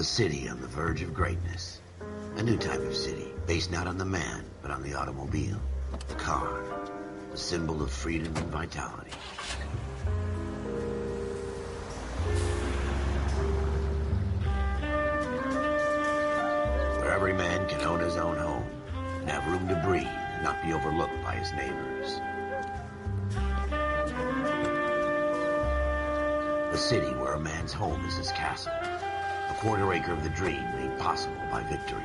A city on the verge of greatness. A new type of city, based not on the man, but on the automobile. The car. The symbol of freedom and vitality. Where every man can own his own home, and have room to breathe, and not be overlooked by his neighbors. A city where a man's home is his castle. A quarter-acre of the dream made possible by victory.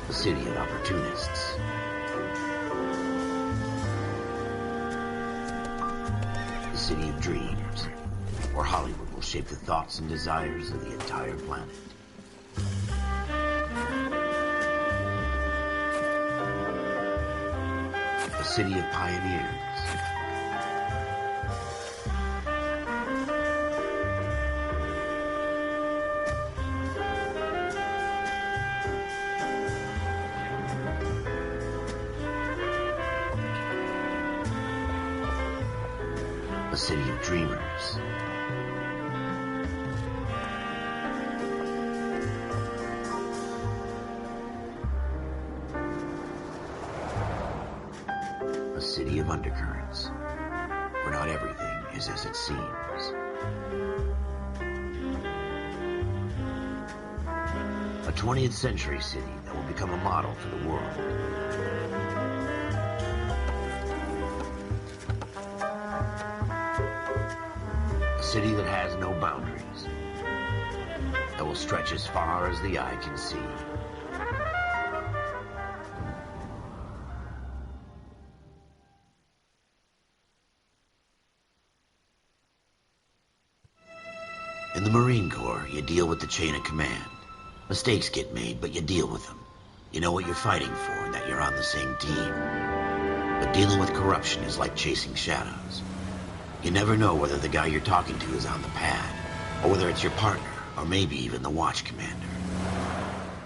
A city of opportunists. A city of dreams, where Hollywood will shape the thoughts and desires of the entire planet. A city of pioneers. A city of dreamers. A city of undercurrents, where not everything is as it seems. A 20th century city that will become a model for the world. A city that has no boundaries, that will stretch as far as the eye can see. In the Marine Corps, you deal with the chain of command. Mistakes get made, but you deal with them. You know what you're fighting for and that you're on the same team. But dealing with corruption is like chasing shadows. You never know whether the guy you're talking to is on the pad, or whether it's your partner, or maybe even the watch commander.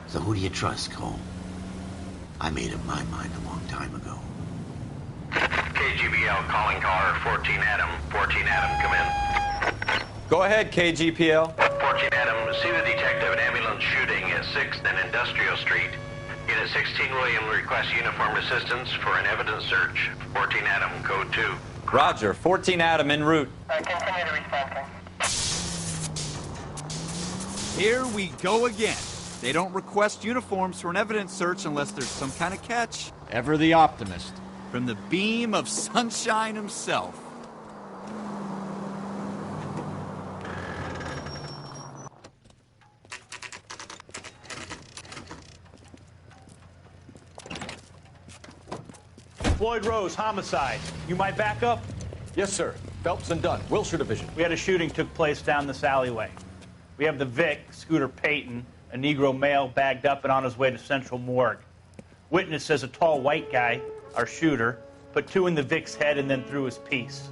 So who do you trust, Cole? I made up my mind a long time ago. KGBL calling caller 14 Adam. 14 Adam, come in. Go ahead, KGPL. 14 Adam, see the detective an ambulance shooting at 6th and Industrial Street. Unit 16 William requests uniformed assistance for an evidence search. 14 Adam, code 2. Roger, 14 Adam en route. Continue to respond. Here we go again. They don't request uniforms for an evidence search unless there's some kind of catch. Ever the optimist. From the beam of sunshine himself. Floyd Rose, homicide. You might back up? Yes, sir. Phelps and Dunn, Wilshire Division. We had a shooting took place down this alleyway. We have the Vic, Scooter Payton, a Negro male bagged up and on his way to Central Morgue. Witness says a tall white guy, our shooter, put 2 in the Vic's head and then threw his piece.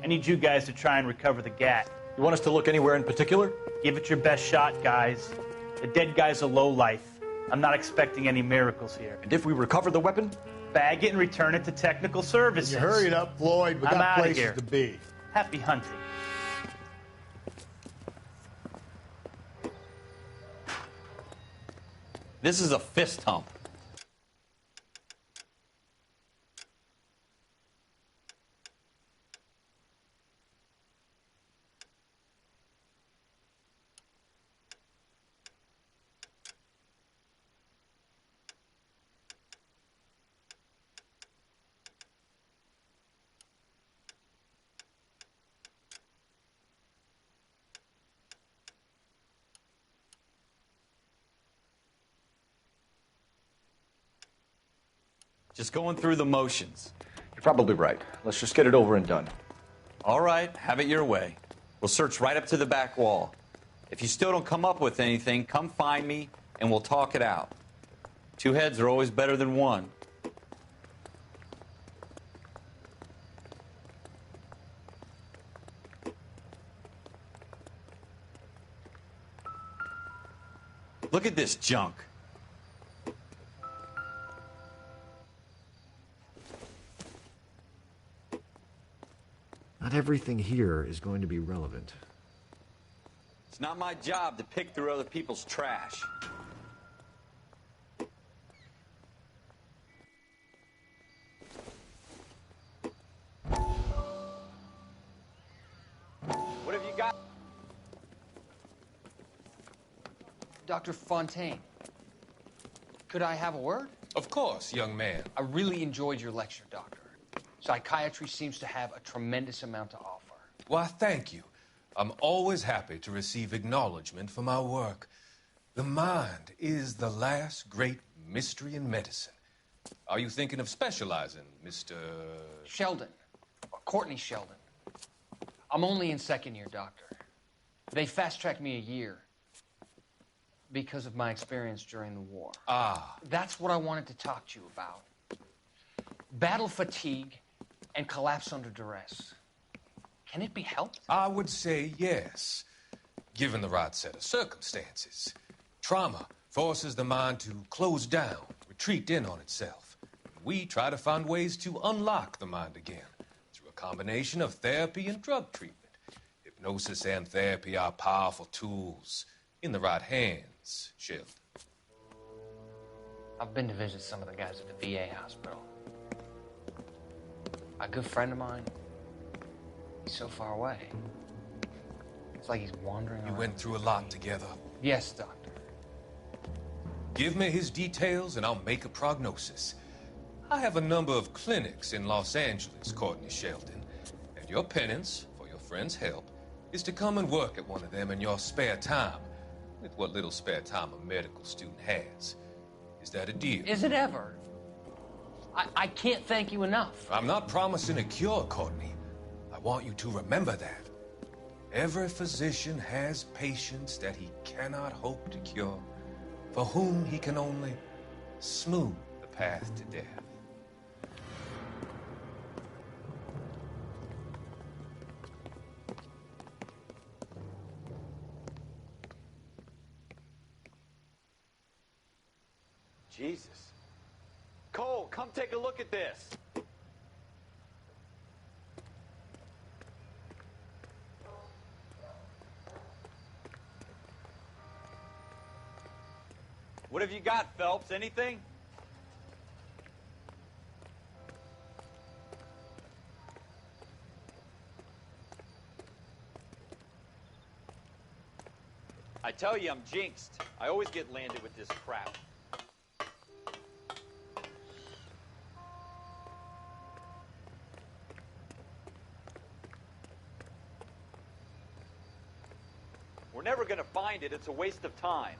I need you guys to try and recover the gat. You want us to look anywhere in particular? Give it your best shot, guys. The dead guy's a lowlife. I'm not expecting any miracles here. And if we recover the weapon? Bag it and return it to technical services. You hurried up, Floyd. We I'm got outta places here. to be. Happy hunting. This is a fist hump. Just going through the motions. You're probably right. Let's just get it over and done. All right, have it your way. We'll search right up to the back wall. If you still don't come up with anything, come find me and we'll talk it out. 2 heads are always better than 1. Look at this junk. Not everything here is going to be relevant. It's not my job to pick through other people's trash. What have you got? Dr. Fontaine, could I have a word? Of course, young man. I really enjoyed your lecture, Doctor. Psychiatry seems to have a tremendous amount to offer. Why, thank you. I'm always happy to receive acknowledgement for my work. The mind is the last great mystery in medicine. Are you thinking of specializing, Mr. Sheldon, or Courtney Sheldon. I'm only in second year, Doctor. They fast-tracked me a year because of my experience during the war. Ah. That's what I wanted to talk to you about. Battle fatigue and collapse under duress. Can it be helped? I would say yes, given the right set of circumstances. Trauma forces the mind to close down, retreat in on itself. We try to find ways to unlock the mind again through a combination of therapy and drug treatment. Hypnosis and therapy are powerful tools in the right hands, Sheldon. I've been to visit some of the guys at the VA hospital. A good friend of mine, he's so far away. It's like he's wandering around. You went through a lot together. Yes, Doctor. Give me his details and I'll make a prognosis. I have a number of clinics in Los Angeles, Courtney Sheldon, and your penance, for your friend's help, is to come and work at one of them in your spare time, with what little spare time a medical student has. Is that a deal? Is it ever? I can't thank you enough. I'm not promising a cure, Courtney. I want you to remember that. Every physician has patients that he cannot hope to cure, for whom he can only smooth the path to death. Jesus. Cole, come take a look at this. What have you got, Phelps? Anything? I tell you, I'm jinxed. I always get landed with this crap. We're never going to find it. It's a waste of time.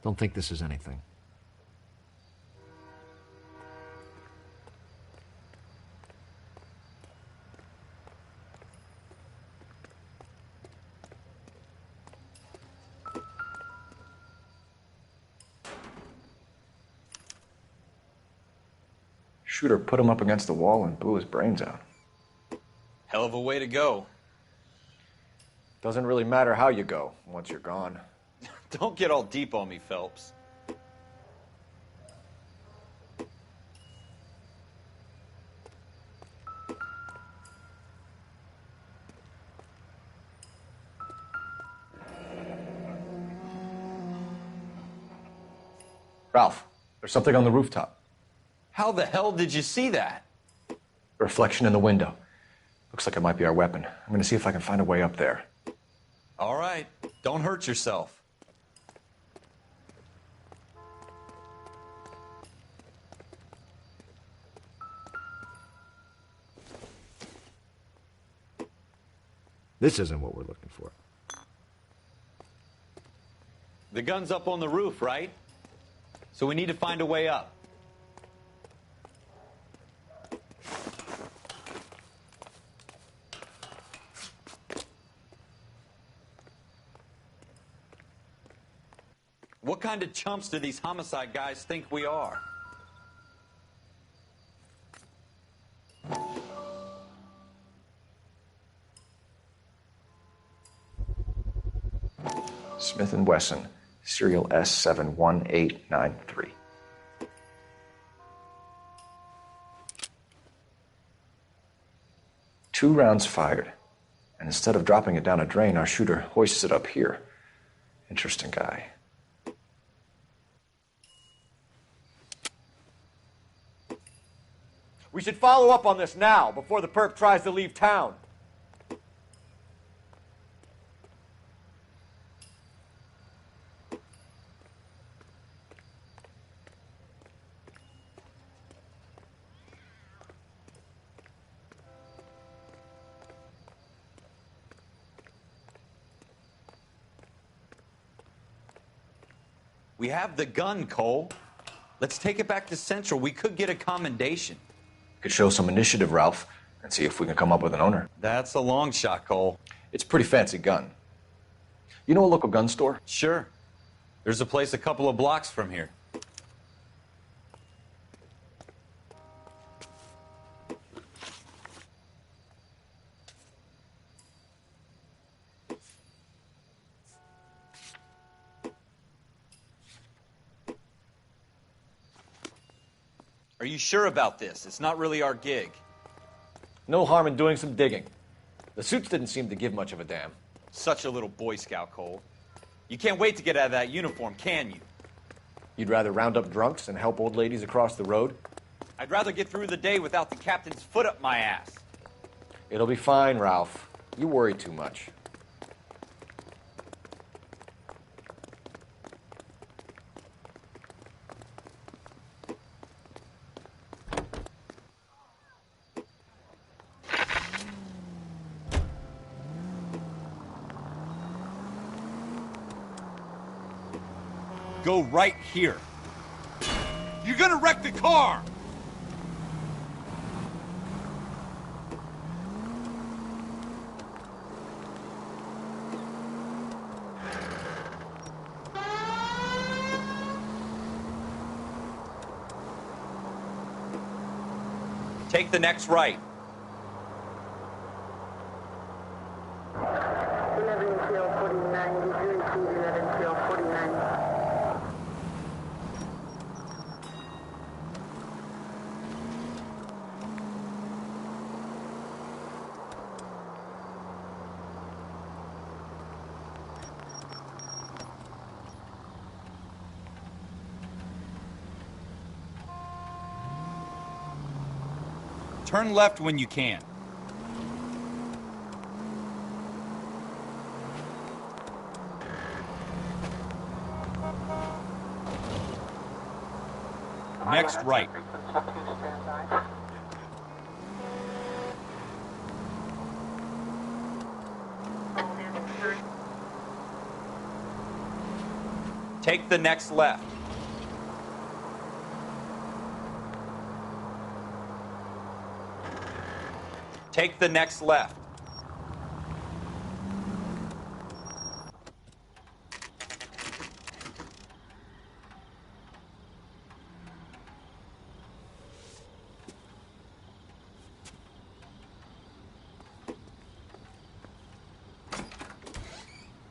Don't think this is anything. Shooter put him up against the wall and blew his brains out. Hell of a way to go. Doesn't really matter how you go once you're gone. Don't get all deep on me, Phelps. Ralph, there's something on the rooftop. How the hell did you see that? A reflection in the window. Looks like it might be our weapon. I'm gonna see if I can find a way up there. All right. Don't hurt yourself. This isn't what we're looking for. The gun's up on the roof, right? So we need to find a way up. What kind of chumps do these homicide guys think we are? Smith & Wesson, serial S71893. Two rounds fired, and instead of dropping it down a drain, our shooter hoists it up here. Interesting guy. We should follow up on this now, before the perp tries to leave town. We have the gun, Cole. Let's take it back to Central. We could get a commendation. Could show some initiative, Ralph, and see if we can come up with an owner. That's a long shot, Cole. It's a pretty fancy gun. You know a local gun store? Sure. There's a place a couple of blocks from here. Are you sure about this? It's not really our gig. No harm in doing some digging. The suits didn't seem to give much of a damn. Such a little Boy Scout, Cole. You can't wait to get out of that uniform, can you? You'd rather round up drunks and help old ladies across the road? I'd rather get through the day without the captain's foot up my ass. It'll be fine, Ralph. You worry too much. Go right here. You're gonna wreck the car! Take the next right. Turn left when you can. Next right. Take the next left. Take the next left.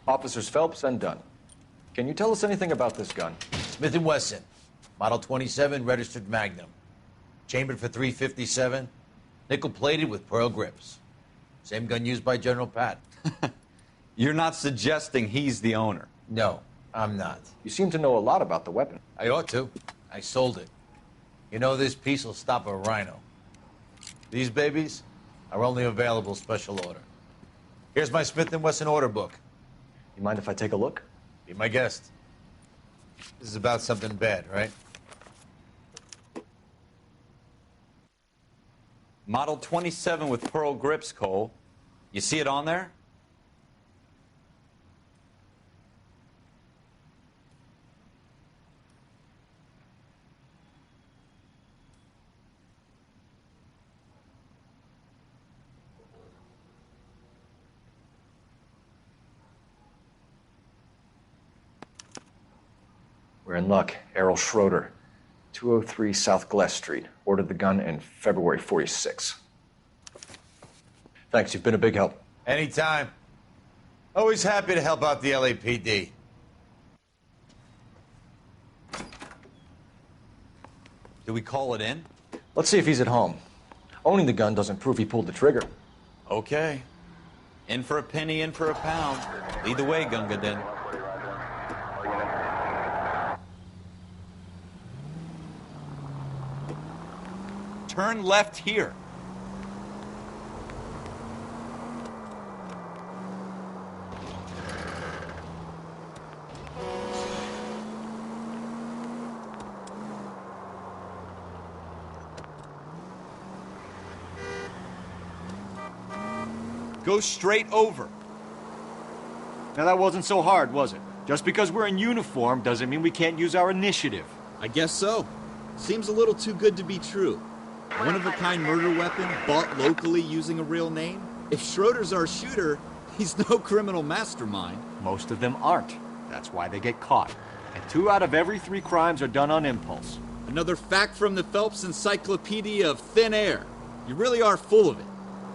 Officers Phelps and Dunn. Can you tell us anything about this gun? Smith & Wesson, Model 27, registered Magnum. Chambered for .357, nickel-plated with pearl grips. Same gun used by General Patton. You're not suggesting he's the owner? No, I'm not. You seem to know a lot about the weapon. I ought to. I sold it. You know, this piece will stop a rhino. These babies are only available special order. Here's my Smith & Wesson order book. You mind if I take a look? Be my guest. This is about something bad, right? Model 27 with pearl grips, Cole. You see it on there? We're in luck. Errol Schroeder, 203 South Glass Street. Ordered the gun in February 46. Thanks, you've been a big help. Anytime. Always happy to help out the LAPD. Do we call it in? Let's see if he's at home. Owning the gun doesn't prove he pulled the trigger. Okay. In for a penny, in for a pound. Lead the way, Gunga Din. Turn left here. Go straight over. Now that wasn't so hard, was it? Just because we're in uniform doesn't mean we can't use our initiative. I guess so. Seems a little too good to be true. One-of-a-kind murder weapon bought locally using a real name? If Schroeder's our shooter, he's no criminal mastermind. Most of them aren't. That's why they get caught. And 2 out of every 3 crimes are done on impulse. Another fact from the Phelps Encyclopedia of Thin Air. You really are full of it.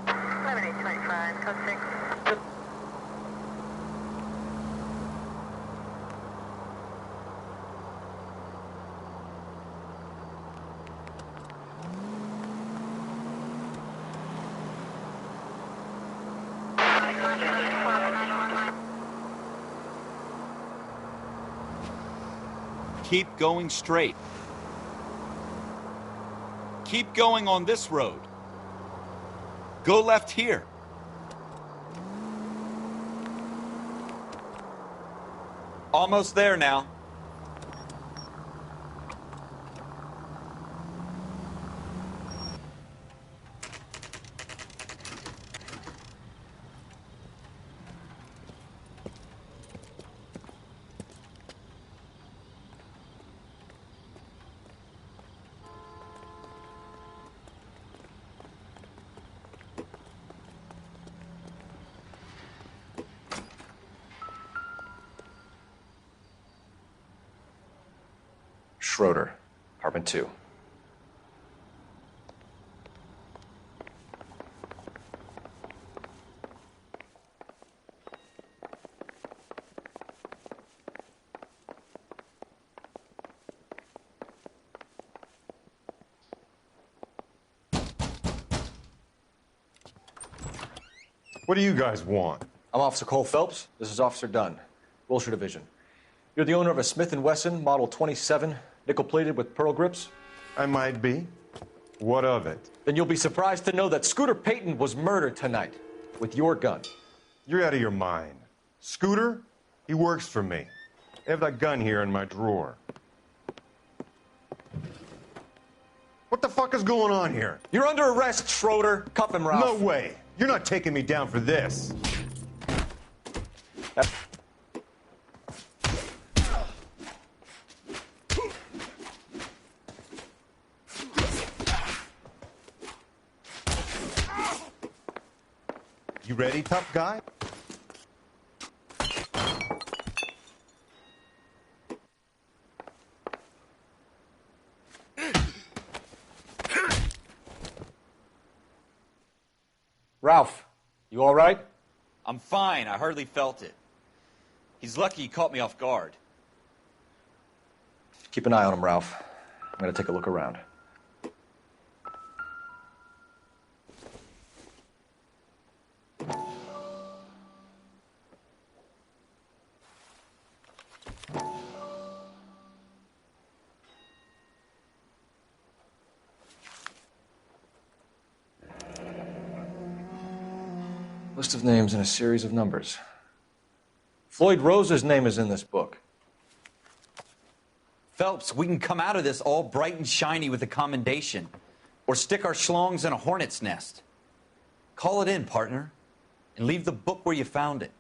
7825, code 6. Keep going straight. Keep going on this road. Go left here. Almost there now. Schroeder, apartment 2. What do you guys want? I'm Officer Cole Phelps. This is Officer Dunn, Wilshire Division. You're the owner of a Smith & Wesson Model 27, nickel-plated with pearl grips? I might be. What of it? Then you'll be surprised to know that Scooter Payton was murdered tonight with your gun. You're out of your mind. Scooter? He works for me. I have that gun here in my drawer. What the fuck is going on here? You're under arrest, Schroeder. Cuff him, Ralph. No way. You're not taking me down for this. You ready, tough guy? Ralph, you all right? I'm fine. I hardly felt it. He's lucky he caught me off guard. Keep an eye on him, Ralph. I'm going to take a look around. List of names and a series of numbers. Floyd Rose's name is in this book. Phelps, we can come out of this all bright and shiny with a commendation. Or stick our schlongs in a hornet's nest. Call it in, partner. And leave the book where you found it.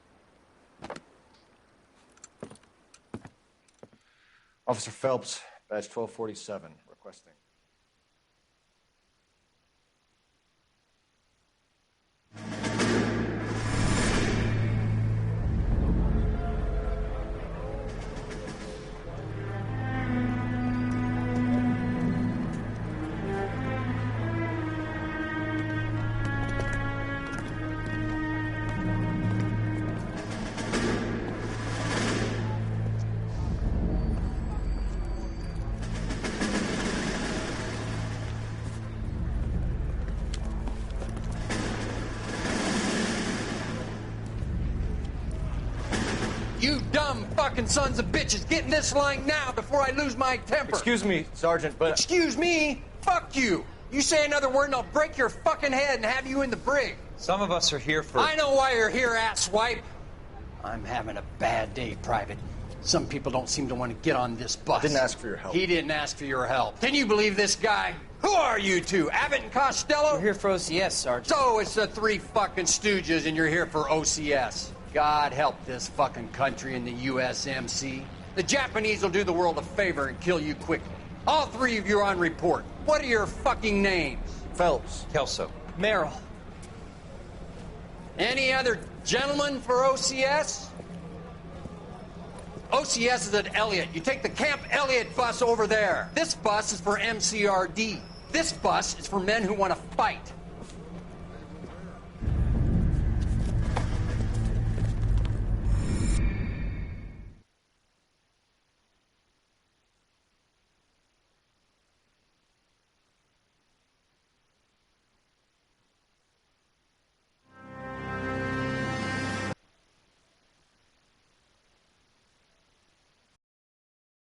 Officer Phelps, badge 1247, requesting. You dumb fucking sons of bitches, get in this line now before I lose my temper. Excuse me, Sergeant, but... Excuse me? Fuck you. You say another word and I'll break your fucking head and have you in the brig. Some of us are here for... I know why you're here, asswipe. I'm having a bad day, Private. Some people don't seem to want to get on this bus. I didn't ask for your help. He didn't ask for your help. Can you believe this guy? Who are you two? Abbott and Costello? We're here for OCS, Sergeant. So it's the three fucking stooges and you're here for OCS. God help this fucking country and the USMC. The Japanese will do the world a favor and kill you quickly. All three of you are on report. What are your fucking names? Phelps. Kelso. Merrill. Any other gentlemen for OCS? OCS is at Elliott. You take the Camp Elliott bus over there. This bus is for MCRD. This bus is for men who want to fight.